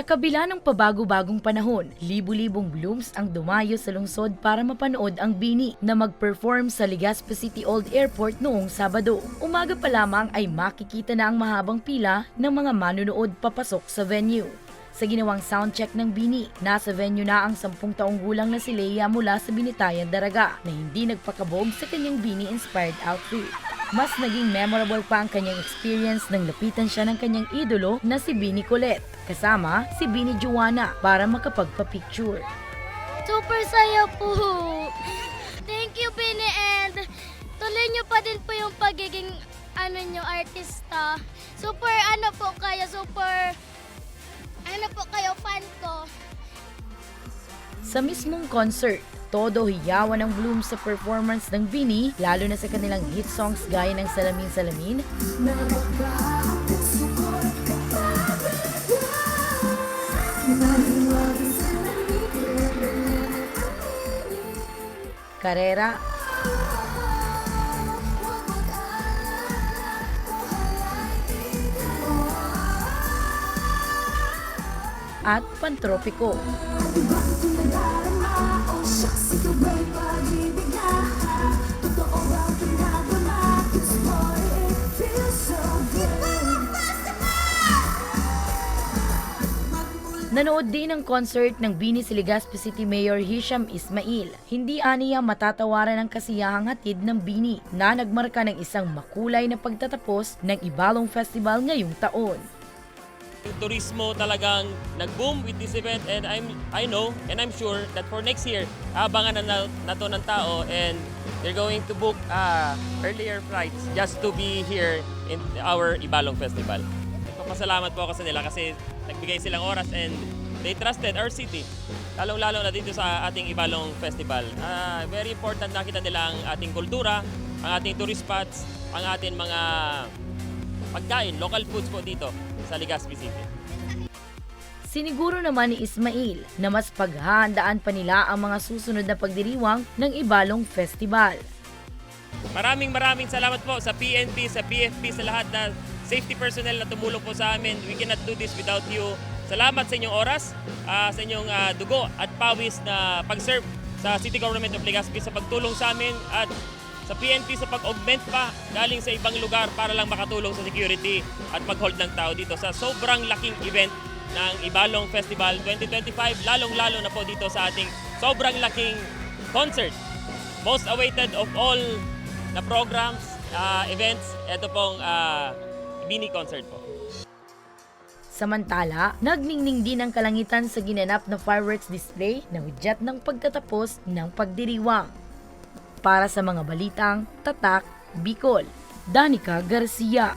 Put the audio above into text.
Sa kabila ng pabago-bagong panahon, libu-libong blooms ang dumayo sa lungsod para mapanood ang BINI na mag-perform sa Legazpi City Old Airport noong Sabado. Umaga pa lamang ay makikita na ang mahabang pila ng mga manunood papasok sa venue. Sa ginawang soundcheck ng BINI, nasa venue na ang 10 taong gulang na si Leia mula sa Binitayan, Daraga na hindi nagpakabog sa kanyang BINI-inspired outfit. Mas naging memorable pa ang kanyang experience nang lapitan siya ng kanyang idolo na si BINI Colette, kasama si BINI Joanna para makapagpa-picture. Super saya po! Thank you, BINI, and tuloy niyo pa din po yung pagiging artista. Super fan ko. Sa mismong concert, todo hiyawan ng bloom sa performance ng BINI, lalo na sa kanilang hit songs gaya ng Salamin Salamin, Karera, at Pantropiko. Nanood din ng concert ng BINI si Legazpi City Mayor Hisham Ismail. Hindi aniya matatawaran ang kasiyahang hatid ng BINI na nagmarka ng isang makulay na pagtatapos ng Ibalong Festival ngayong taon. Yung turismo talagang nag-boom with this event, and I know and I'm sure that for next year, abangan na to ng tao, and they're going to book earlier flights just to be here in our Ibalong Festival. Papasalamat po ako sa nila kasi nagbigay silang oras and they trusted our city. Lalong-lalo na dito sa ating Ibalong Festival. Very important nakita nila ang ating kultura, ang ating tourist spots, ang ating mga pagkain, local foods po dito sa Legazpi City. Siniguro naman ni Ismail na mas paghahandaan pa nila ang mga susunod na pagdiriwang ng Ibalong Festival. Maraming salamat po sa PNP, sa BFP, sa lahat na safety personnel na tumulong po sa amin. We cannot do this without you. Salamat sa inyong oras, sa inyong dugo at pawis na pag-serve sa City Government of Legazpi sa pagtulong sa amin, at sa PNP sa pag-augment pa galing sa ibang lugar para lang makatulong sa security at pag-hold ng tao dito sa sobrang laking event ng Ibalong Festival 2025, lalong-lalo na po dito sa ating sobrang laking concert. Most awaited of all na programs, events, ito pong BINI concert po. Samantala, nagningning din ang kalangitan sa ginanap na fireworks display na hudyat ng pagtatapos ng pagdiriwang. Para sa mga balitang Tatak, Bicol, Danica Garcia.